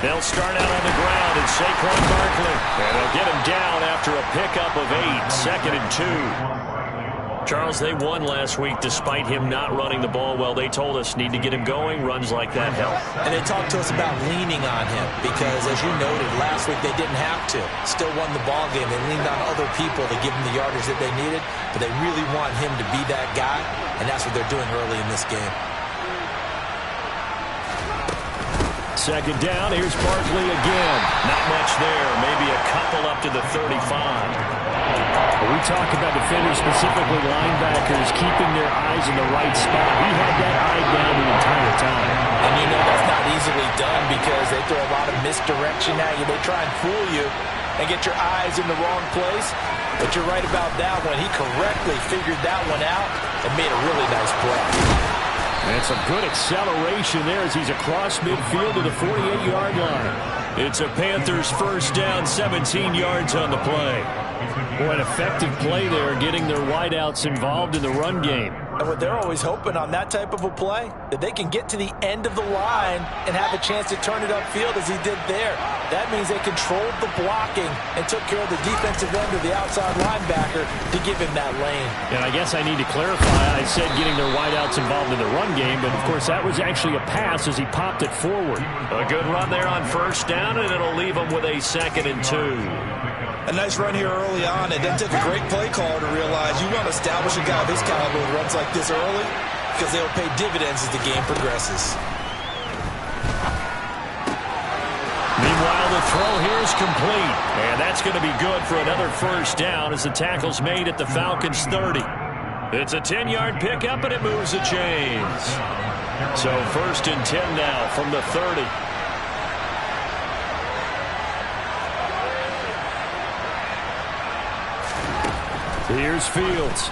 They'll start out on the ground, and Saquon Barkley. And they'll get him down after a pickup of 8, 2nd and 2. Charles, they won last week despite him not running the ball well. They told us need to get him going. Runs like that help. And they talked to us about leaning on him because, as you noted, last week they didn't have to. Still won the ball game. They leaned on other people to give them the yardage that they needed, but they really want him to be that guy, and that's what they're doing early in this game. 2nd down. Here's Barkley again. Not much there. Maybe a couple up to the 35. We talk about defenders, specifically linebackers, keeping their eyes in the right spot. He had that eye down the entire time. And you know that's not easily done because they throw a lot of misdirection at you. They try and fool you and get your eyes in the wrong place. But you're right about that one. He correctly figured that one out and made a really nice play. And some good acceleration there as he's across midfield to the 48-yard line. It's a Panthers first down, 17 yards on the play. Boy, an effective play there, getting their wideouts involved in the run game. And what they're always hoping on that type of a play, that they can get to the end of the line and have a chance to turn it upfield as he did there. That means they controlled the blocking and took care of the defensive end of the outside linebacker to give him that lane. And I guess I need to clarify, I said getting their wideouts involved in the run game, but of course that was actually a pass as he popped it forward. A good run there on first down, and it'll leave them with a 2nd and 2. A nice run here early on. It doesn't take a great play caller to realize you want to establish a guy of his caliber who runs like this early because they'll pay dividends as the game progresses. Meanwhile, the throw here is complete. And that's going to be good for another first down as the tackle's made at the Falcons' 30. It's a 10-yard pickup, and it moves the chains. So 1st and 10 now from the 30. Here's Fields.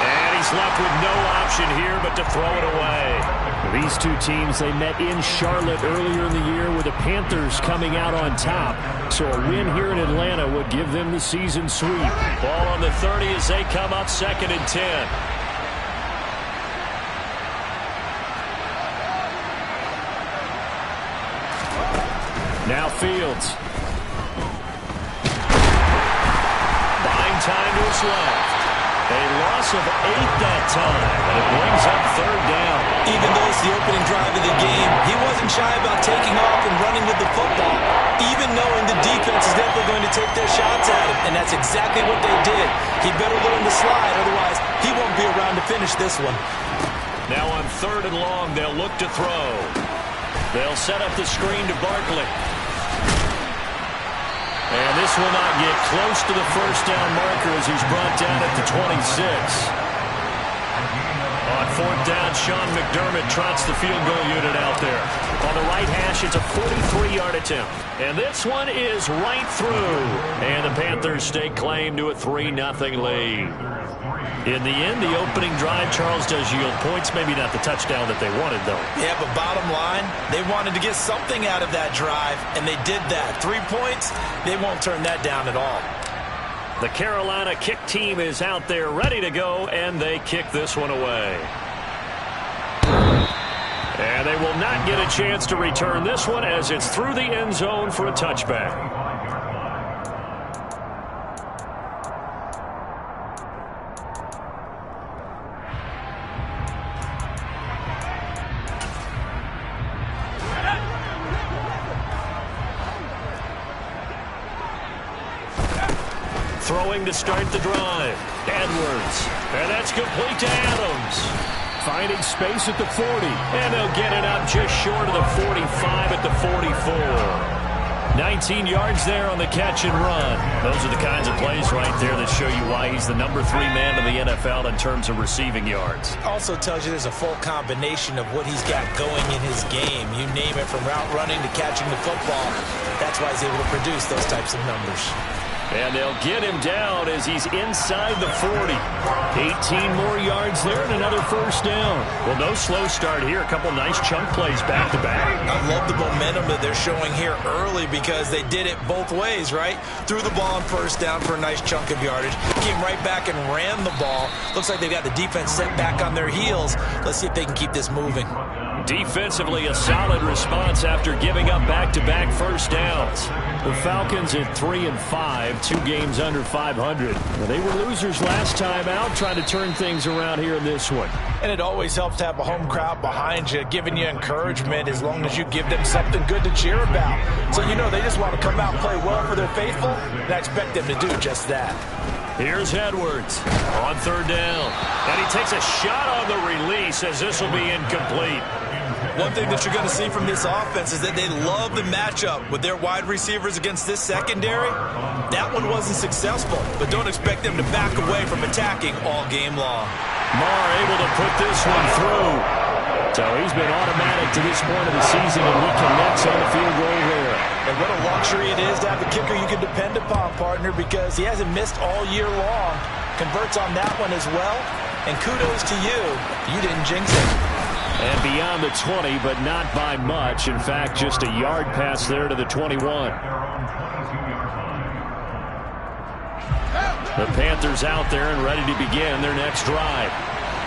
And he's left with no option here but to throw it away. These two teams, they met in Charlotte earlier in the year with the Panthers coming out on top. So a win here in Atlanta would give them the season sweep. Ball on the 30 as they come up 2nd and 10. Now Fields. Time to his left. A loss of 8 that time, and it brings up 3rd down. Even though it's the opening drive of the game, he wasn't shy about taking off and running with the football, even knowing the defense is definitely going to take their shots at him, and that's exactly what they did. He better learn to slide, otherwise he won't be around to finish this one. Now on 3rd and long, they'll look to throw. They'll set up the screen to Barkley. And this will not get close to the first down marker as he's brought down at the 26. On 4th down, Sean McDermott trots the field goal unit out there. On the right hash, it's a 43-yard attempt. And this one is right through. And the Panthers stake claim to a 3-0 lead. In the end, the opening drive, Charles, does yield points. Maybe not the touchdown that they wanted, though. Yeah, but bottom line, they wanted to get something out of that drive, and they did that. 3 points, they won't turn that down at all. The Carolina kick team is out there ready to go, and they kick this one away. And they will not get a chance to return this one as it's through the end zone for a touchback. Throwing to start the drive. Edwards. And that's complete to Adams. Finding space at the 40. And they'll get it up just short of the 45 at the 44. 19 yards there on the catch and run. Those are the kinds of plays right there that show you why he's the number 3 man in the NFL in terms of receiving yards. Also tells you there's a full combination of what he's got going in his game. You name it, from route running to catching the football. That's why he's able to produce those types of numbers. And they'll get him down as he's inside the 40. 18 more yards there and another first down. Well, no slow start here. A couple nice chunk plays back-to-back. I love the momentum that they're showing here early because they did it both ways, right? Threw the ball on first down for a nice chunk of yardage. Came right back and ran the ball. Looks like they've got the defense set back on their heels. Let's see if they can keep this moving. Defensively, a solid response after giving up back-to-back first downs. The Falcons at 3-5, 2 games under 500. Well, they were losers last time out, trying to turn things around here in this one. And it always helps to have a home crowd behind you, giving you encouragement as long as you give them something good to cheer about. So, you know, they just want to come out and play well for their faithful, and I expect them to do just that. Here's Edwards on third down. And he takes a shot on the release as this will be incomplete. One thing that you're going to see from this offense is that they love the matchup with their wide receivers against this secondary. That one wasn't successful, but don't expect them to back away from attacking all game long. Marr able to put this one through. So he's been automatic to this point of the season, and he connects on the field goal there. And what a luxury it is to have a kicker you can depend upon, partner, because he hasn't missed all year long. Converts on that one as well. And kudos to you. You didn't jinx it. And beyond the 20, but not by much. In fact, just a yard pass there to the 21. The Panthers out there and ready to begin their next drive.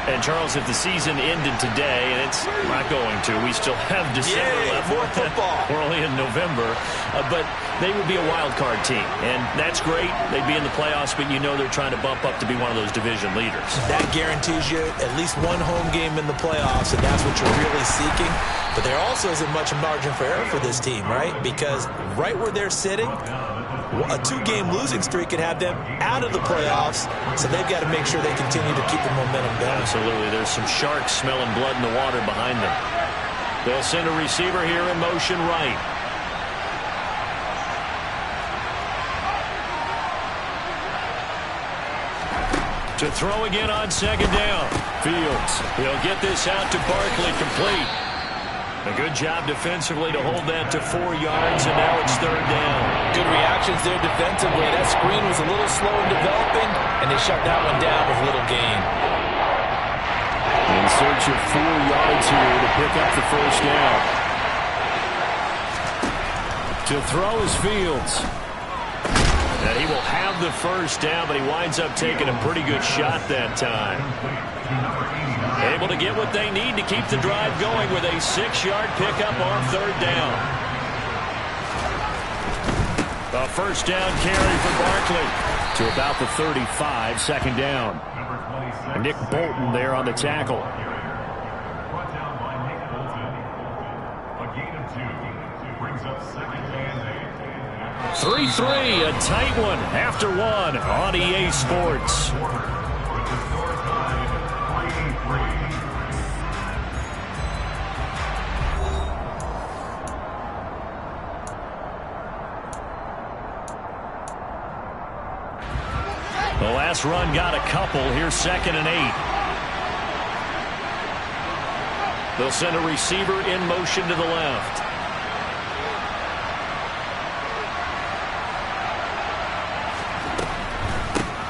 And, Charles, if the season ended today, and it's not going to, we still have December left. More football. We're only in November. But they would be a wild card team. And that's great. They'd be in the playoffs, but you know they're trying to bump up to be one of those division leaders. That guarantees you at least one home game in the playoffs, and that's what you're really seeking. But there also isn't much margin for error for this team, right? Because right where they're sitting, a 2-game losing streak could have them out of the playoffs, so they've got to make sure they continue to keep the momentum going. Absolutely. There's some sharks smelling blood in the water behind them. They'll send a receiver here in motion right. To throw again on second down. Fields. He'll get this out to Barkley, complete. A good job defensively to hold that to 4 yards, and now it's third down. Good reactions there defensively. That screen was a little slow in developing, and they shut that one down with little gain. In search of 4 yards here to pick up the first down. To throw is Fields. And he will have the first down, but he winds up taking a pretty good shot that time. Able to get what they need to keep the drive going with a 6-yard pickup on third down. A first down carry for Barkley. To about the 35, second down. Nick Bolton there on the tackle. 3-3, a tight one after one on EA Sports. The last run got a couple. Here's 2nd and 8. They'll send a receiver in motion to the left.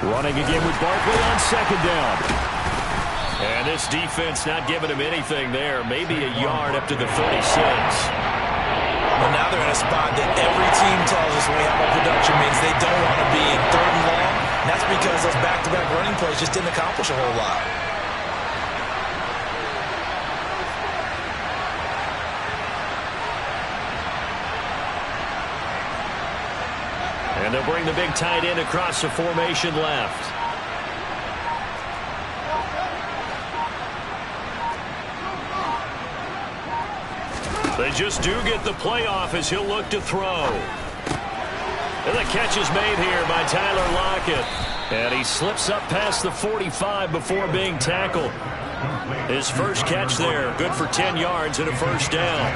Running again with Barkley on second down. And this defense not giving him anything there. Maybe a yard up to the 36. Well, now they're in a spot that every team tells us when we have our production means they don't want to be in 3rd and long. And that's because those back-to-back running plays just didn't accomplish a whole lot. And they'll bring the big tight end across the formation left. They just do get the playoff as he'll look to throw. And the catch is made here by Tyler Lockett. And he slips up past the 45 before being tackled. His first catch there, good for 10 yards and a first down.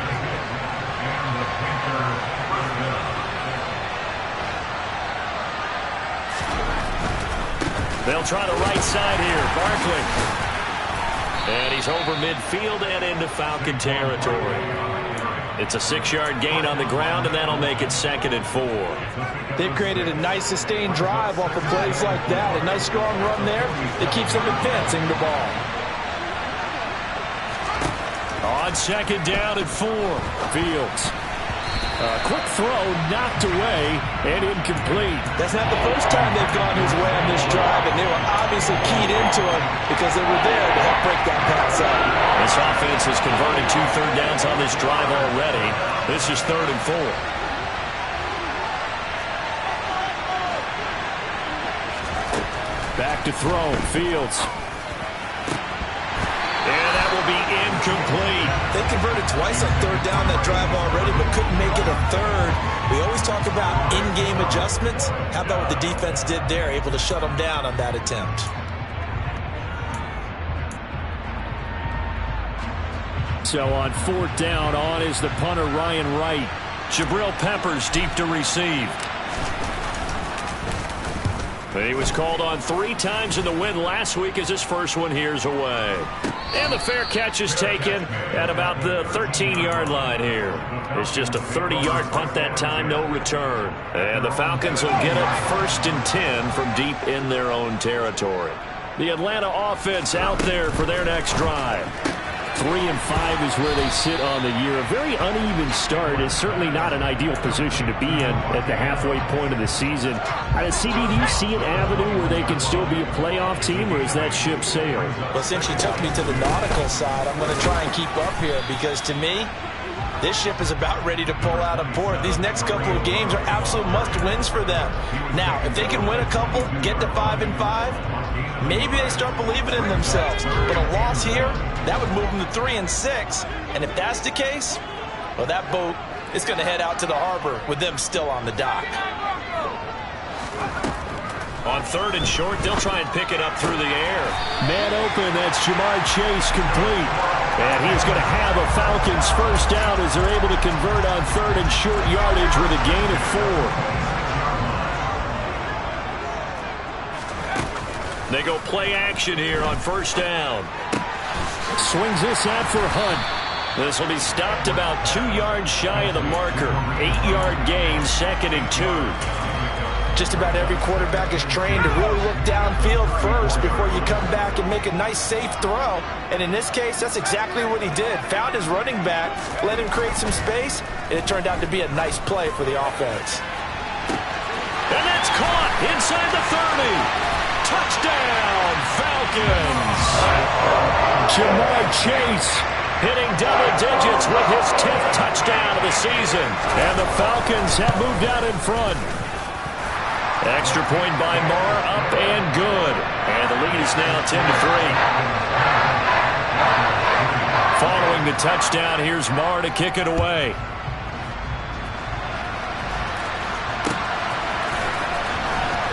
They'll try the right side here. Barkley. And he's over midfield and into Falcon territory. It's a 6-yard gain on the ground, and that'll make it 2nd and 4. They've created a nice sustained drive off of plays like that. A nice strong run there that keeps them advancing the ball. On 2nd down and 4. Fields. Quick throw, knocked away, and incomplete. That's not the first time they've gone his way on this drive, and they were obviously keyed into him because they were there to help break that pass up. This offense has converted 2 third downs on this drive already. This is 3rd and 4. Back to throw, Fields. And that will be incomplete. They converted twice on 3rd down that drive already, but couldn't make it a 3rd. We always talk about in-game adjustments. How about what the defense did there, able to shut them down on that attempt? So on 4th down, on is the punter, Ryan Wright. Jabril Peppers deep to receive. He was called on 3 times in the win last week as his first one here's away. And the fair catch is taken at about the 13-yard line here. It's just a 30-yard punt that time, no return. And the Falcons will get it 1st and 10 from deep in their own territory. The Atlanta offense out there for their next drive. 3-5 is where they sit on the year. A very uneven start is certainly not an ideal position to be in at the halfway point of the season. CD, do you see an avenue where they can still be a playoff team, or is that ship sailed? Well, since you took me to the nautical side, I'm going to try and keep up here because to me, this ship is about ready to pull out of port. These next couple of games are absolute must-wins for them. Now, if they can win a couple, get to 5-5, maybe they start believing in themselves. But a loss here, that would move them to 3-6. And if that's the case, well, that boat is going to head out to the harbor with them still on the dock. On 3rd and short, they'll try and pick it up through the air. Man open, that's Jamar Chase complete. And he is going to have a Falcons first down as they're able to convert on 3rd and short yardage with a gain of 4. They go play action here on 1st down. Swings this out for Hunt. This will be stopped about 2 yards shy of the marker. 8-yard gain, 2nd and 2. Just about every quarterback is trained to really look downfield first before you come back and make a nice, safe throw. And in this case, that's exactly what he did. Found his running back, let him create some space, and it turned out to be a nice play for the offense. And that's caught inside the 30. Touchdown, Falcons. Jamar Chase hitting double digits with his 10th touchdown of the season. And the Falcons have moved out in front. Extra point by Marr, up and good. And the lead is now 10-3. Following the touchdown, here's Marr to kick it away.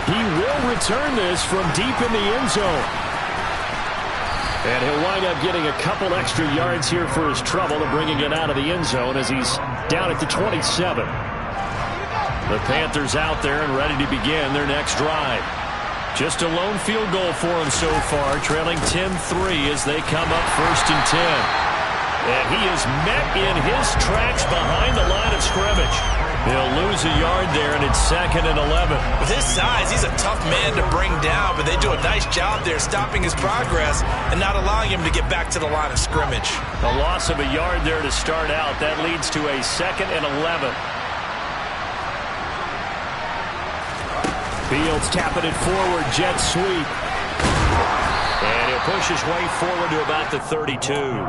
He will return this from deep in the end zone. And he'll wind up getting a couple extra yards here for his trouble of bringing it out of the end zone as he's down at the 27. The Panthers out there and ready to begin their next drive. Just a lone field goal for them so far, trailing 10-3 as they come up 1st and 10. And he is met in his tracks behind the line of scrimmage. He'll lose a yard there, and it's 2nd and 11. With his size, he's a tough man to bring down, but they do a nice job there stopping his progress and not allowing him to get back to the line of scrimmage. A loss of a yard there to start out. That leads to a 2nd and 11. Fields tapping it forward, jet sweep. And he'll push his way forward to about the 32.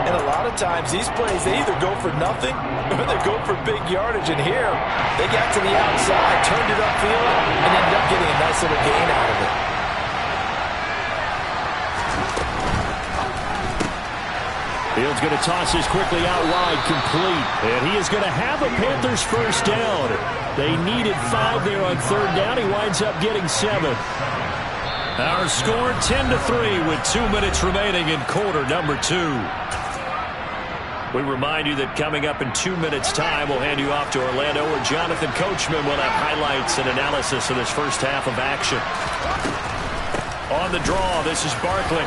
And a lot of times, these plays, they either go for nothing or they go for big yardage. And here, they got to the outside, turned it upfield, and ended up getting a nice little gain out of it. Fields going to toss this quickly out wide, complete. And he is going to have a Panthers first down. They needed 5 there on 3rd down. He winds up getting 7. Our score 10-3 with 2 minutes remaining in quarter number 2. We remind you that coming up in 2 minutes' time, we'll hand you off to Orlando, where Jonathan Coachman will have highlights and analysis of this first half of action. On the draw, this is Barkley.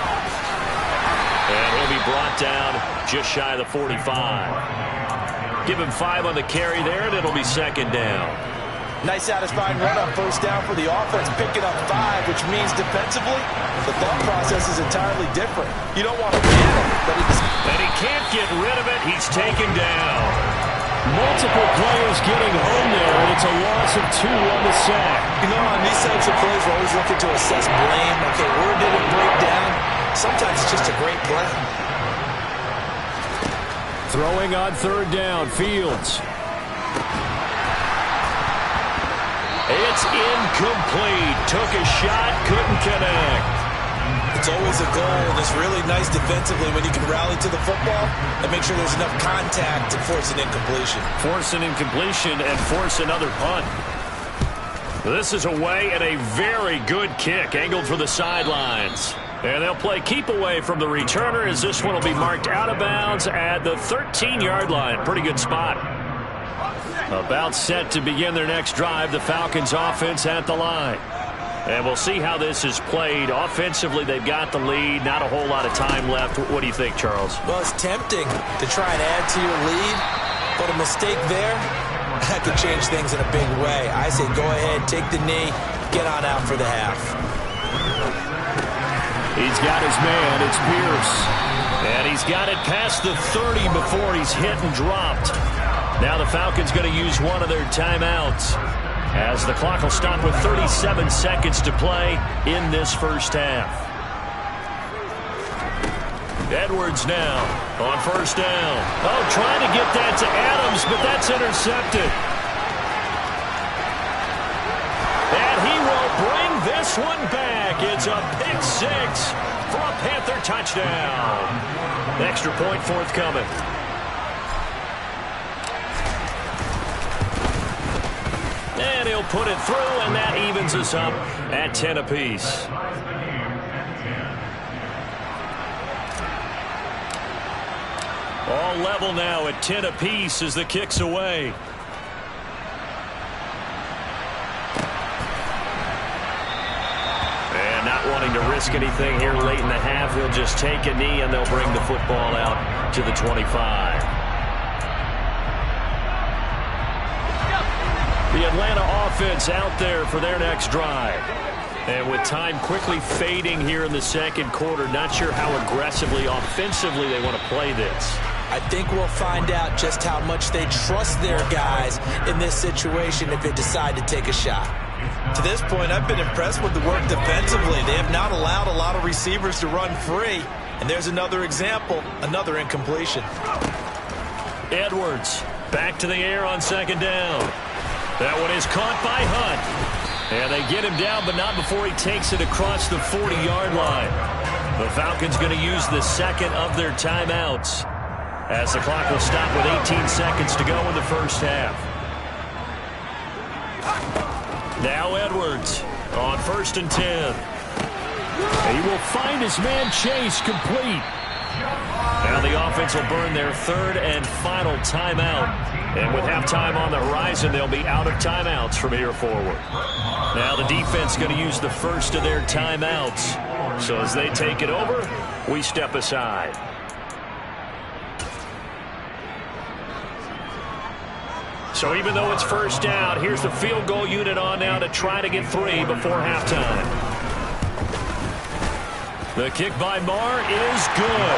And he'll be brought down just shy of the 45. Give him 5 on the carry there, and it'll be 2nd down. Nice satisfying run on 1st down for the offense, picking up 5, which means defensively, the thought process is entirely different. You don't want to panic, but and he can't get rid of it. He's taken down. Multiple players getting home there, and it's a loss of 2 on the sack. You know, on these types of plays, we're always looking to assess blame. Okay, where did it break down? Sometimes it's just a great play. Throwing on 3rd down, Fields. It's incomplete. Took a shot, couldn't connect. It's always a goal, and it's really nice defensively when you can rally to the football and make sure there's enough contact to force an incompletion. Force an incompletion and force another punt. This is away and a very good kick, angled for the sidelines. And they'll play keep away from the returner as this one will be marked out of bounds at the 13-yard line. Pretty good spot. About set to begin their next drive, the Falcons offense at the line. And we'll see how this is played. Offensively, they've got the lead. Not a whole lot of time left. What do you think, Charles? Well, it's tempting to try and add to your lead, but a mistake there, that could change things in a big way. I say go ahead, take the knee, get on out for the half. He's got his man. It's Pierce. And he's got it past the 30 before he's hit and dropped. Now the Falcons going to use one of their timeouts, as the clock will stop with 37 seconds to play in this first half. Edwards now on 1st down. Oh, trying to get that to Adams, but that's intercepted. And he will bring this one back. It's a pick 6 for a Panther touchdown. Extra point forthcoming. And he'll put it through, and that evens us up at 10 apiece. All level now at 10 apiece as the kick's away. And not wanting to risk anything here late in the half, he'll just take a knee, and they'll bring the football out to the 25. The Atlanta offense out there for their next drive. And with time quickly fading here in the second quarter, not sure how aggressively, offensively they want to play this. I think we'll find out just how much they trust their guys in this situation if they decide to take a shot. To this point, I've been impressed with the work defensively. They have not allowed a lot of receivers to run free. And there's another example, another incompletion. Edwards back to the air on 2nd down. That one is caught by Hunt. And they get him down, but not before he takes it across the 40-yard line. The Falcons going to use the second of their timeouts, as the clock will stop with 18 seconds to go in the first half. Now Edwards on 1st and 10. He will find his man Chase complete. Now the offense will burn their 3rd and final timeout. And with halftime on the horizon, they'll be out of timeouts from here forward. Now the defense going to use the first of their timeouts. So as they take it over, we step aside. So even though it's 1st down, here's the field goal unit on now to try to get 3 before halftime. The kick by Marr is good.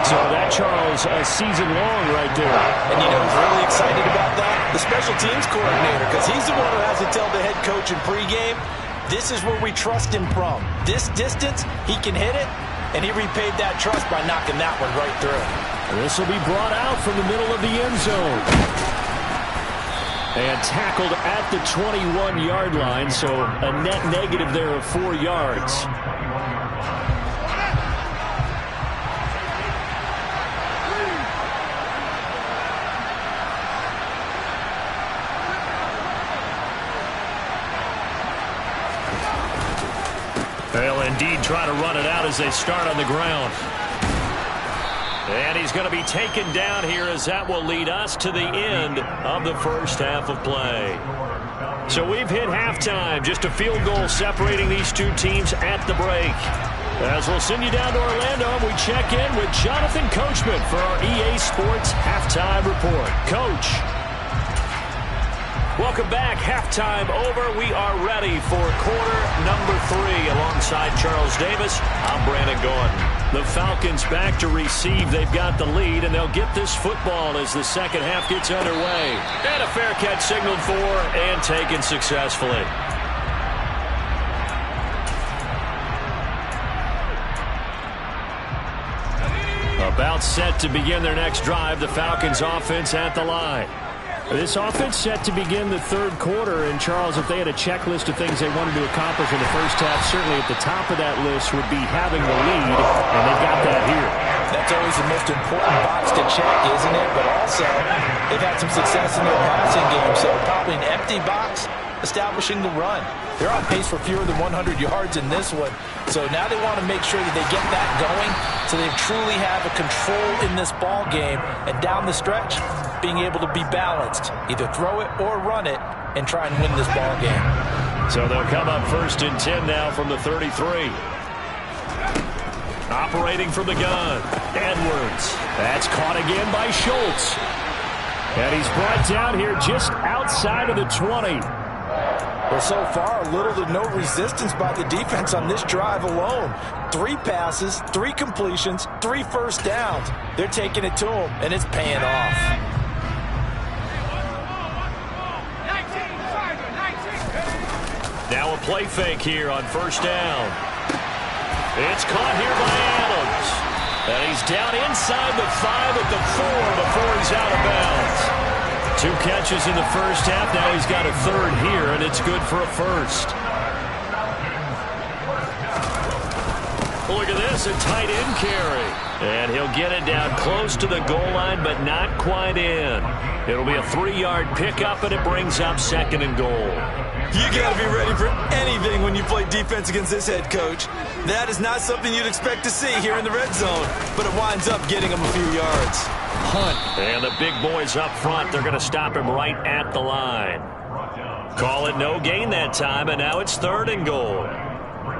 So that, Charles, a season long right there. And you know who's really excited about that? The special teams coordinator, because he's the one who has to tell the head coach in pregame, this is where we trust him from. This distance, he can hit it, and he repaid that trust by knocking that one right through. This will be brought out from the middle of the end zone. And tackled at the 21-yard line, so a net negative there of 4 yards. They'll indeed try to run it out as they start on the ground. And he's going to be taken down here, as that will lead us to the end of the first half of play. So we've hit halftime, just a field goal separating these two teams at the break. As we'll send you down to Orlando, we check in with Jonathan Coachman for our EA Sports Halftime Report. Coach. Welcome back. Halftime over. We are ready for quarter number 3. Alongside Charles Davis, I'm Brandon Gordon. The Falcons back to receive. They've got the lead, and they'll get this football as the second half gets underway. And a fair catch signaled for and taken successfully. About set to begin their next drive. The Falcons offense at the line. This offense set to begin the third quarter. And, Charles, if they had a checklist of things they wanted to accomplish in the first half, certainly at the top of that list would be having the lead, and they've got that here. That's always the most important box to check, isn't it? But also, they've had some success in their passing game, so probably an empty box establishing the run. They're on pace for fewer than 100 yards in this one, so now they want to make sure that they get that going so they truly have a control in this ball game, and down the stretch, being able to be balanced, either throw it or run it, and try and win this ball game. So they'll come up 1st and 10 now from the 33. Operating from the gun, Edwards. That's caught again by Schultz. And he's brought down here just outside of the 20. Well, so far, little to no resistance by the defense on this drive alone. 3 passes, 3 completions, 3 first downs. They're taking it to him, and it's paying off. Now a play fake here on 1st down. It's caught here by Adams. And he's down inside the 5 at the 4 before he's out of bounds. 2 catches in the first half. Now he's got a 3rd here, and it's good for a 1st. Look at this, a tight end carry. And he'll get it down close to the goal line, but not quite in. It'll be a 3-yard pickup, and it brings up 2nd and goal. You got to be ready for anything when you play defense against this head coach. That is not something you'd expect to see here in the red zone, but it winds up getting him a few yards. Hunt. And the big boys up front, they're going to stop him right at the line. Call it no gain that time, and now it's 3rd and goal.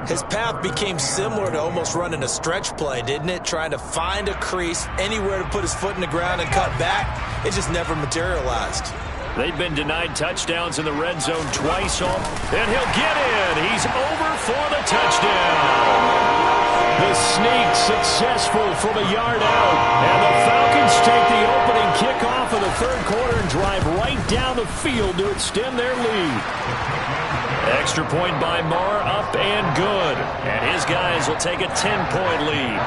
His path became similar to almost running a stretch play, didn't it? Trying to find a crease, anywhere to put his foot in the ground and cut back. It just never materialized. They've been denied touchdowns in the red zone twice, and he'll get in. He's over for the touchdown. The sneak successful from a yard out, and the Falcons take the opening kickoff of the 3rd quarter and drive right down the field to extend their lead. Extra point by Marr, up and good, and his guys will take a 10-point lead.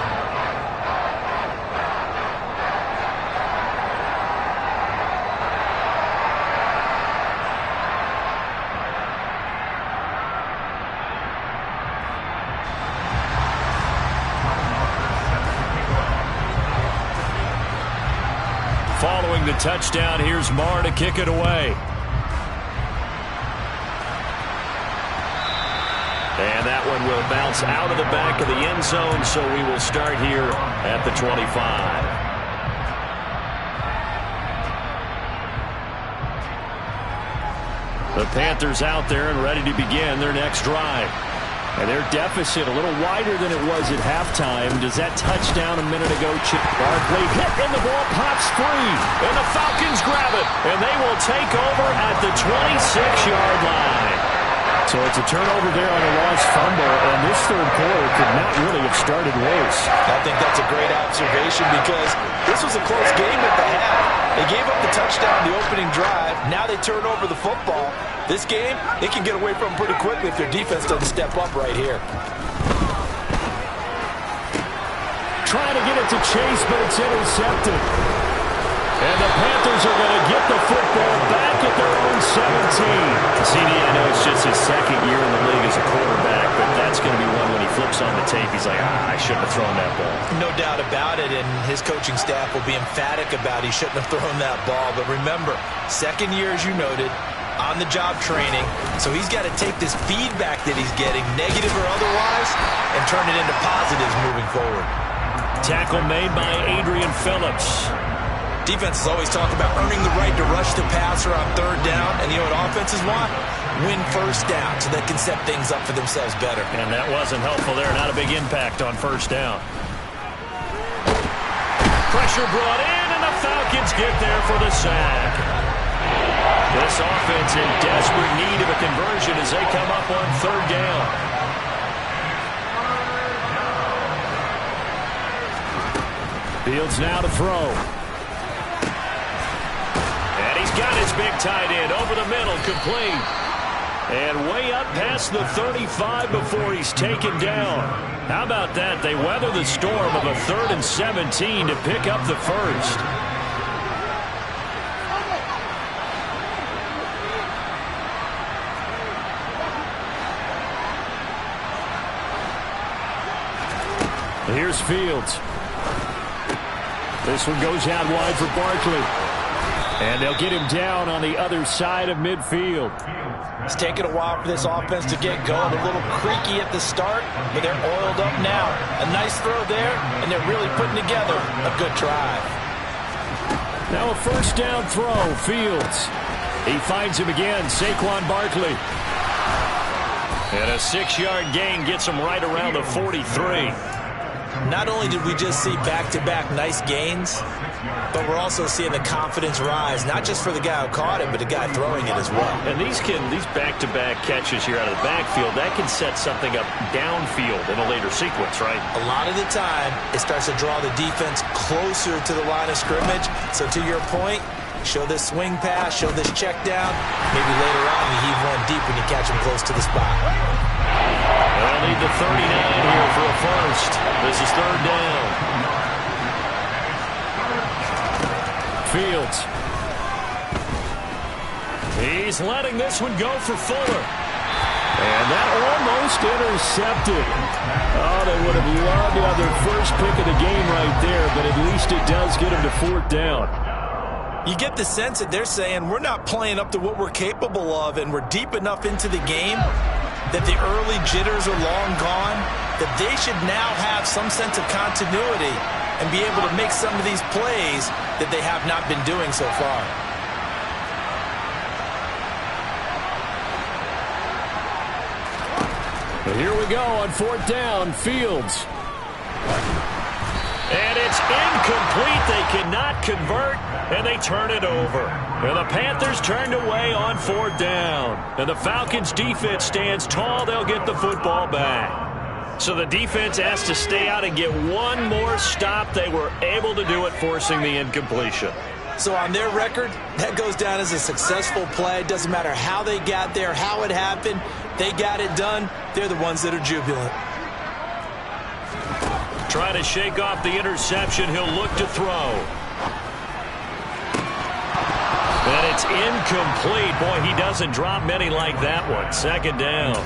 Following the touchdown, here's Marr to kick it away. And that one will bounce out of the back of the end zone, so we will start here at the 25. The Panthers out there and ready to begin their next drive. And their deficit a little wider than it was at halftime. Does that touchdown a minute ago chip Barkley hit and the ball pops free. And the Falcons grab it. And they will take over at the 26-yard line. So it's a turnover there on a lost fumble. And this 3rd quarter could not really have started worse. I think that's a great observation because this was a close game at the half. They gave up the touchdown the opening drive. Now they turn over the football. This game, they can get away from them pretty quickly if their defense doesn't step up right here. Trying to get it to Chase, but it's intercepted. And the Panthers are going to get the football back at their own 17. CD, I know it's just his 2nd year in the league as a quarterback, but that's going to be one when he flips on the tape. He's like, I shouldn't have thrown that ball. No doubt about it, and his coaching staff will be emphatic about he shouldn't have thrown that ball. But remember, 2nd year, as you noted, on-the-job training, so he's got to take this feedback that he's getting, negative or otherwise, and turn it into positives moving forward. Tackle made by Adrian Phillips. Defenses always talk about earning the right to rush the passer on 3rd down, and you know what offenses want? Win 1st down so they can set things up for themselves better. And that wasn't helpful there. Not a big impact on 1st down. Pressure brought in, and the Falcons get there for the sack. This offense in desperate need of a conversion as they come up on 3rd down. Fields now to throw. And he's got his big tight end over the middle, complete. And way up past the 35 before he's taken down. How about that? They weather the storm of a 3rd and 17 to pick up the first. Here's Fields. This one goes out wide for Barkley. And they'll get him down on the other side of midfield. It's taken a while for this offense to get going. A little creaky at the start, but they're oiled up now. A nice throw there, and they're really putting together a good drive. Now a first down throw. Fields. He finds him again. Saquon Barkley. And a 6-yard gain gets him right around the 43. Not only did we just see back-to-back nice gains, but we're also seeing the confidence rise, not just for the guy who caught it, but the guy throwing it as well. And these back-to-back catches here out of the backfield, that can set something up downfield in a later sequence, right? A lot of the time, it starts to draw the defense closer to the line of scrimmage. So to your point, show this swing pass, show this check down. Maybe later on you heave one deep when you catch him close to the spot. They'll need the 39 here for a first. This is 3rd down. Fields. He's letting this one go for Fuller. And that almost intercepted. Oh, they would have loved to have their first pick of the game right there, but at least it does get them to 4th down. You get the sense that they're saying we're not playing up to what we're capable of, and we're deep enough into the game that the early jitters are long gone, that they should now have some sense of continuity and be able to make some of these plays that they have not been doing so far. But here we go on 4th down. Fields. And it's incomplete. They cannot convert, and they turn it over. And the Panthers turned away on 4th down. And the Falcons' defense stands tall. They'll get the football back. So the defense has to stay out and get one more stop. They were able to do it, forcing the incompletion. So on their record, that goes down as a successful play. It doesn't matter how they got there, how it happened. They got it done. They're the ones that are jubilant. Trying to shake off the interception. He'll look to throw. And it's incomplete. Boy, he doesn't drop many like that one. 2nd down.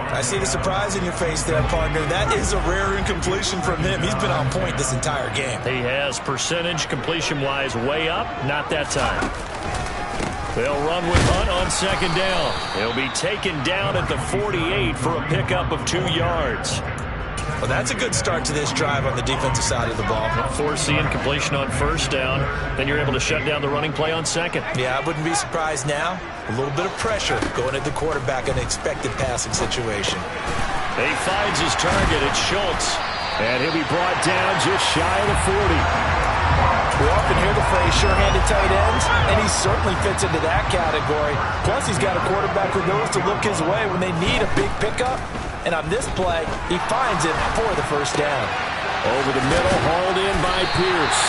I see the surprise in your face there, partner. That is a rare incompletion from him. He's been on point this entire game. He has percentage completion-wise way up. Not that time. They'll run with Hunt on 2nd down. He'll be taken down at the 48 for a pickup of 2 yards. Well, that's a good start to this drive on the defensive side of the ball. Force the incompletion on 1st down. Then you're able to shut down the running play on 2nd. Yeah, I wouldn't be surprised now. A little bit of pressure going at the quarterback in an expected passing situation. He finds his target. It's Schultz. And he'll be brought down just shy of the 40. We often hear the phrase sure-handed tight ends, and he certainly fits into that category. Plus, he's got a quarterback who knows to look his way when they need a big pickup. And on this play, he finds it for the 1st down. Over the middle, hauled in by Pierce.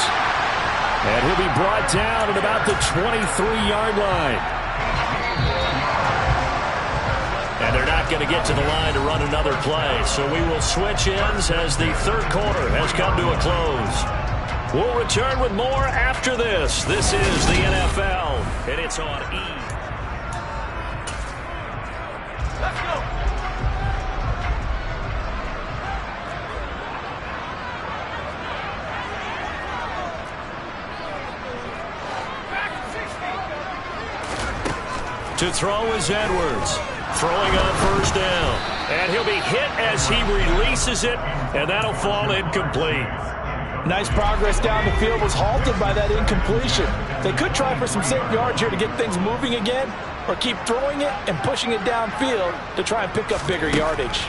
And he'll be brought down at about the 23-yard line. And they're not going to get to the line to run another play. So we will switch ends as the 3rd quarter has come to a close. We'll return with more after this. This is the NFL, and it's on E! Let's go. To throw is Edwards. Throwing on 1st down. And he'll be hit as he releases it, and that'll fall incomplete. Nice progress down the field, was halted by that incompletion. They could try for some safe yards here to get things moving again, or keep throwing it and pushing it downfield to try and pick up bigger yardage.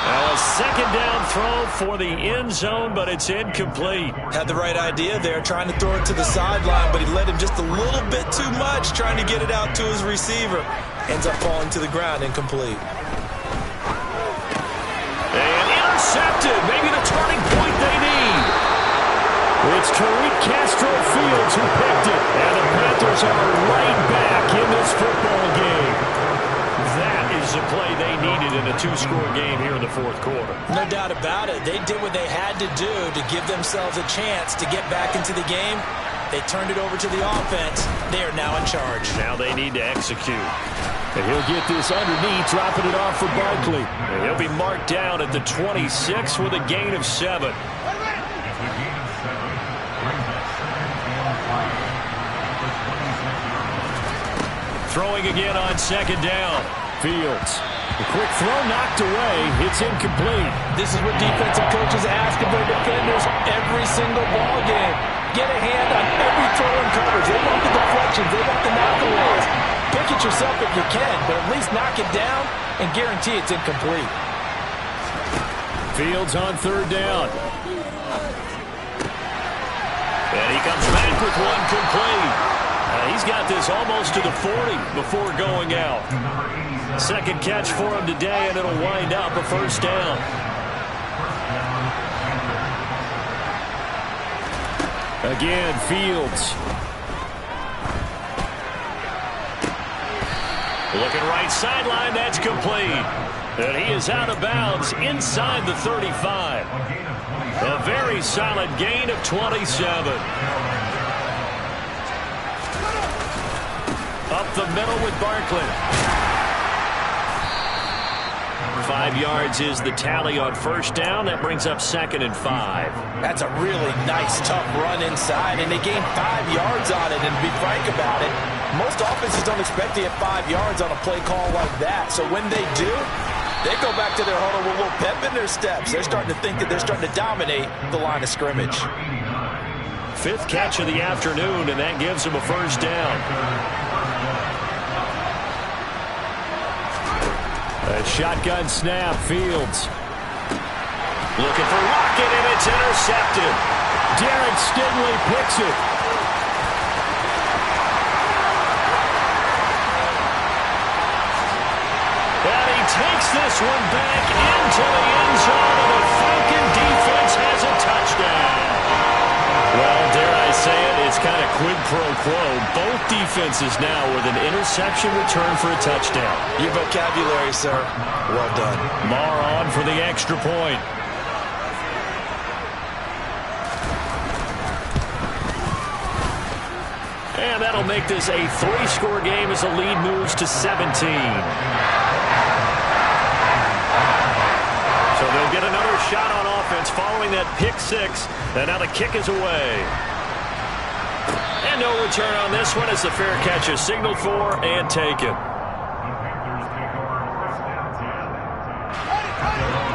Now a 2nd down throw for the end zone, but it's incomplete. Had the right idea there, trying to throw it to the sideline, but he led him just a little bit too much, trying to get it out to his receiver. Ends up falling to the ground, incomplete. And intercepted. Maybe the turning point they need. It's Tariq Castro-Fields who picked it. And the Panthers are right back in this football game. That is the play they needed in a two-score game here in the fourth quarter. No doubt about it. They did what they had to do to give themselves a chance to get back into the game. They turned it over to the offense. They are now in charge. Now they need to execute. And he'll get this underneath, dropping it off for Barkley. And he'll be marked down at the 26 with a gain of 7. Throwing again on second down. Fields. A quick throw knocked away. It's incomplete. This is what defensive coaches ask of their defenders every single ball game. Get a hand on every throw in coverage. They want the deflections. They want the knockaways. Pick it yourself if you can, but at least knock it down and guarantee it's incomplete. Fields on third down. And he comes back with one complete. He's got this almost to the 40 before going out. Second catch for him today, and it'll wind up a first down. Again, Fields. Looking right sideline, that's complete. And he is out of bounds inside the 35. A very solid gain of 27. Up the middle with Barkley. 5 yards is the tally on first down. That brings up 2nd and 5. That's a really nice, tough run inside, and they gained 5 yards on it. And to be frank about it, most offenses don't expect to get 5 yards on a play call like that. So when they do, they go back to their huddle with a little pep in their steps. They're starting to think that they're starting to dominate the line of scrimmage. 5th catch of the afternoon, and that gives them a first down. A shotgun snap, Fields. Looking for Rocket, and it's intercepted. Derek Stingley picks it. And he takes this one back into the end zone, and the Falcon defense has a touchdown. Well, dare I say it, it's kind of quid pro quo. Both defenses now with an interception return for a touchdown. Your vocabulary, sir. Well done. Maher on for the extra point. And that'll make this a 3-score game as the lead moves to 17. So they'll get another shot on offense following that pick 6. And now the kick is away. And no return on this one as the fair catch is signaled for and taken.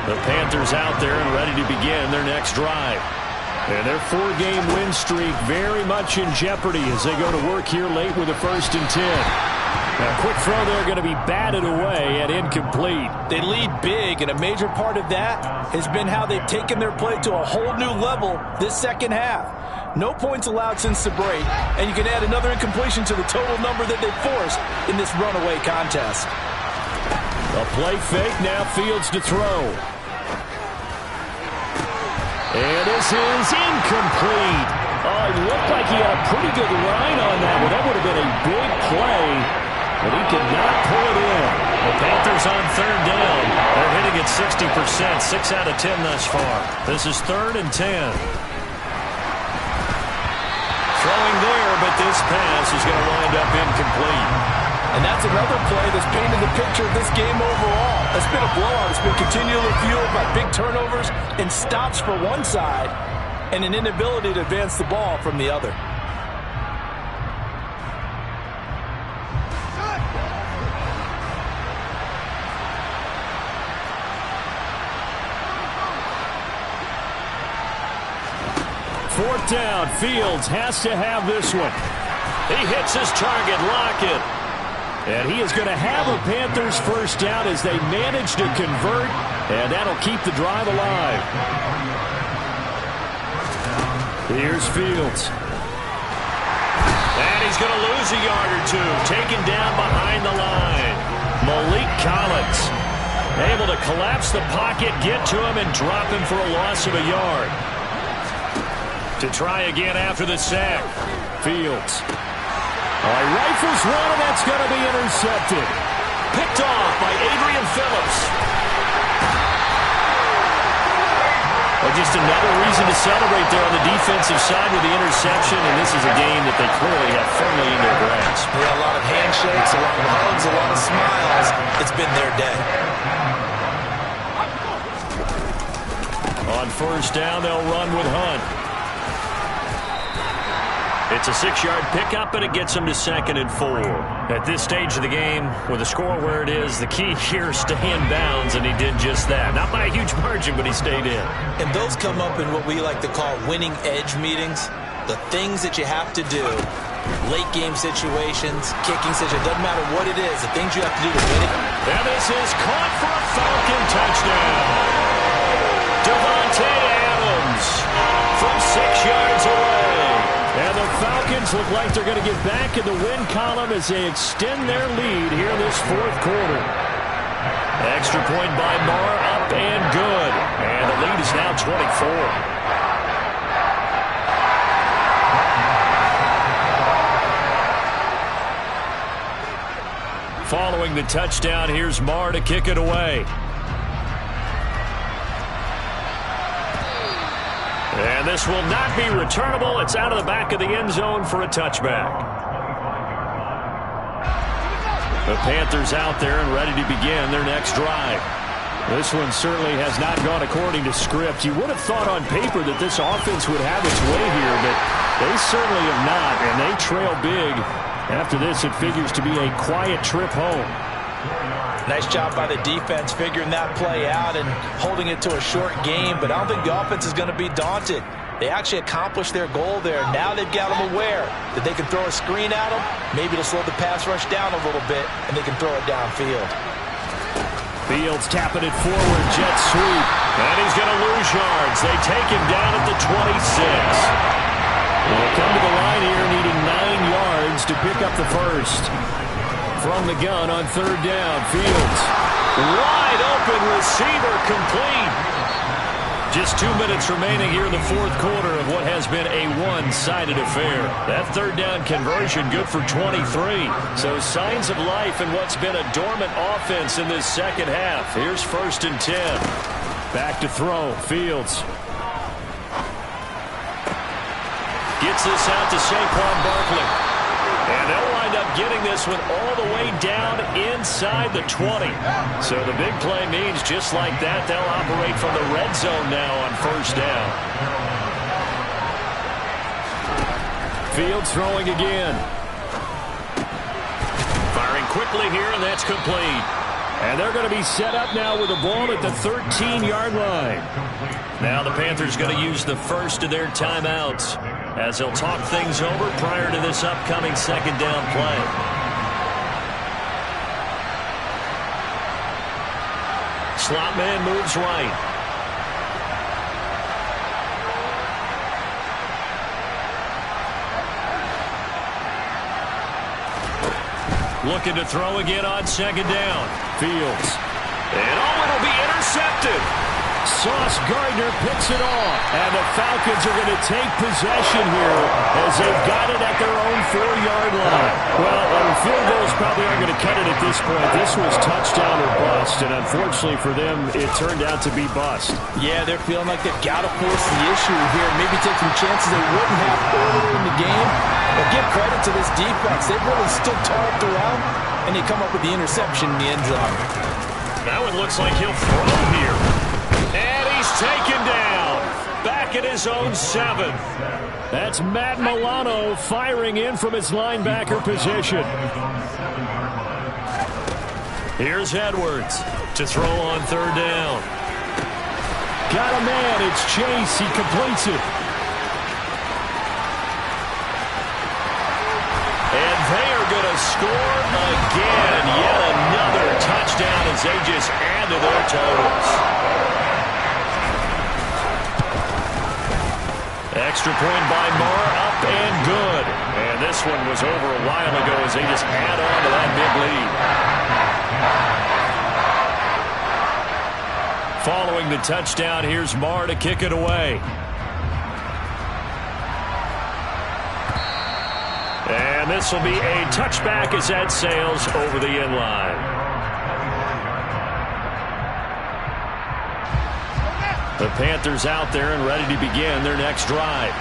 The Panthers out there and ready to begin their next drive. And their 4-game win streak very much in jeopardy as they go to work here late with a 1st and 10. A quick throw there going to be batted away and incomplete. They lead big, and a major part of that has been how they've taken their play to a whole new level this second half. No points allowed since the break, and you can add another incompletion to the total number that they've forced in this runaway contest. A play fake, now Fields to throw. And this is incomplete. Oh, it looked like he had a pretty good line on that one. That would have been a big play, but he could not pull it in. The Panthers on 3rd down. They're hitting at 60%, 6 out of 10 thus far. This is 3rd and 10. Throwing there, but this pass is going to wind up incomplete. And that's another play that's painted the picture of this game overall. It's been a blowout. It's been continually fueled by big turnovers and stops for one side and an inability to advance the ball from the other. Fourth down, Fields has to have this one. He hits his target, Lockett. And he is going to have a Panthers first down as they manage to convert, and that'll keep the drive alive. Here's Fields. And he's going to lose a yard or two, taken down behind the line. Malik Collins. Able to collapse the pocket, get to him, and drop him for a loss of a yard. To try again after the sack. Fields. Rifles one, and that's going to be intercepted. Picked off by Adrian Phillips. Well, just another reason to celebrate there on the defensive side with the interception, and this is a game that they clearly have firmly in their grasp. Yeah, a lot of handshakes, a lot of hugs, a lot of smiles. It's been their day. On first down, they'll run with Hunt. It's a 6-yard pickup, and it gets them to 2nd and 4. At this stage of the game, with the score where it is, the key here is stay in bounds, and he did just that. Not by a huge margin, but he stayed in. And those come up in what we like to call winning edge meetings. The things that you have to do, late game situations, kicking situations, doesn't matter what it is, the things you have to do to win it. And this is caught for a Falcon touchdown. Devontae Adams from 6 yards away. And the Falcons look like they're going to get back in the win column as they extend their lead here in this 4th quarter. Extra point by Marr, up and good. And the lead is now 24. Following the touchdown, here's Marr to kick it away. And this will not be returnable. It's out of the back of the end zone for a touchback. The Panthers out there and ready to begin their next drive. This one certainly has not gone according to script. You would have thought on paper that this offense would have its way here, but they certainly have not, and they trail big. After this, it figures to be a quiet trip home. Nice job by the defense figuring that play out and holding it to a short game, but I don't think the offense is going to be daunted. They actually accomplished their goal there. Now they've got them aware that they can throw a screen at them. Maybe it'll slow the pass rush down a little bit, and they can throw it downfield. Fields tapping it forward, jet sweep. And he's going to lose yards. They take him down at the 26. They'll come to the line here needing 9 yards to pick up the first. From the gun on 3rd down, Fields. Wide open receiver, complete. Just 2 minutes remaining here in the 4th quarter of what has been a one-sided affair. That 3rd down conversion good for 23. So signs of life in what's been a dormant offense in this second half. Here's 1st and 10. Back to throw, Fields. Gets this out to Saquon Barkley. And they'll wind up getting this one all the way down inside the 20. So the big play means just like that, they'll operate from the red zone now on 1st down. Fields throwing again. Firing quickly here, and that's complete. And they're going to be set up now with the ball at the 13-yard line. Now the Panthers going to use the first of their timeouts as they'll talk things over prior to this upcoming 2nd down play. Slot man moves right. Looking to throw again on 2nd down. Fields. And it'll be intercepted. Sauce Gardner picks it off. And the Falcons are going to take possession here as they've got it at their own 4-yard line. Well, field goals probably aren't going to cut it at this point. This was touchdown or bust, and unfortunately for them, it turned out to be bust. Yeah, they're feeling like they've got to force the issue here. Maybe take some chances they wouldn't have earlier in the game. But give credit to this defense. They've really stood tall throughout, and they come up with the interception in the end zone. That one looks like he'll throw here. And he's taken down. Back at his own 7. That's Matt Milano firing in from his linebacker position. Here's Edwards to throw on 3rd down. Got a man. It's Chase. He completes it. And they are going to score again. Yet another touchdown as they just add to their totals. Extra point by Marr, up and good. And this one was over a while ago as they just add on to that big lead. Following the touchdown, here's Marr to kick it away. And this will be a touchback as that sails over the end line. The Panthers out there and ready to begin their next drive.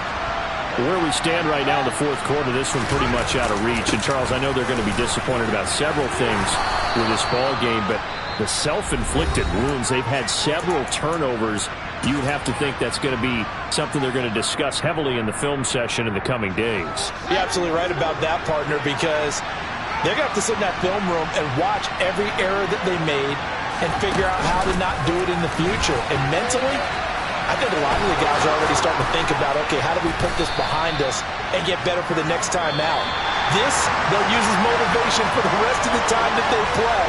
Where we stand right now in the fourth quarter, this one pretty much out of reach. And, Charles, I know they're going to be disappointed about several things with this ball game, but the self-inflicted wounds, they've had several turnovers. You would have to think that's going to be something they're going to discuss heavily in the film session in the coming days. You're absolutely right about that, partner, because they're going to have to sit in that film room and watch every error that they made and figure out how to not do it in the future. And mentally, I think a lot of the guys are already starting to think about, okay, how do we put this behind us and get better for the next time out? This, they'll use as motivation for the rest of the time that they play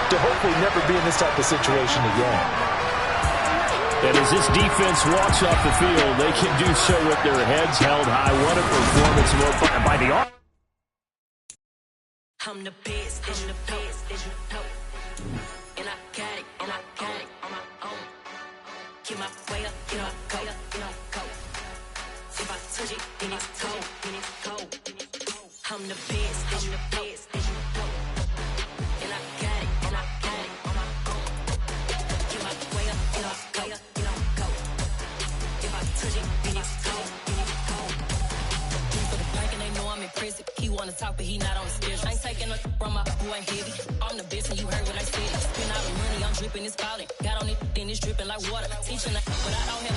to hopefully never be in this type of situation again. And as this defense walks off the field, they can do so with their heads held high. What a performance by the offense. I'm the best, I'm the best, and I got it on my own. Get my way up, get up, go. If I touch it, then it's cold. I'm the best, and I got it on my own. Get my way up, get up, go. If I touch it, then it's cold. For the bank and they know I'm impressive. He wanna talk, but he not on the schedule. I ain't taking no from my boy heavy. I'm the best, and you heard what I said. Spend all the money, I'm dripping, it's falling. Got on it, then it's dripping like water. Teaching, but I don't have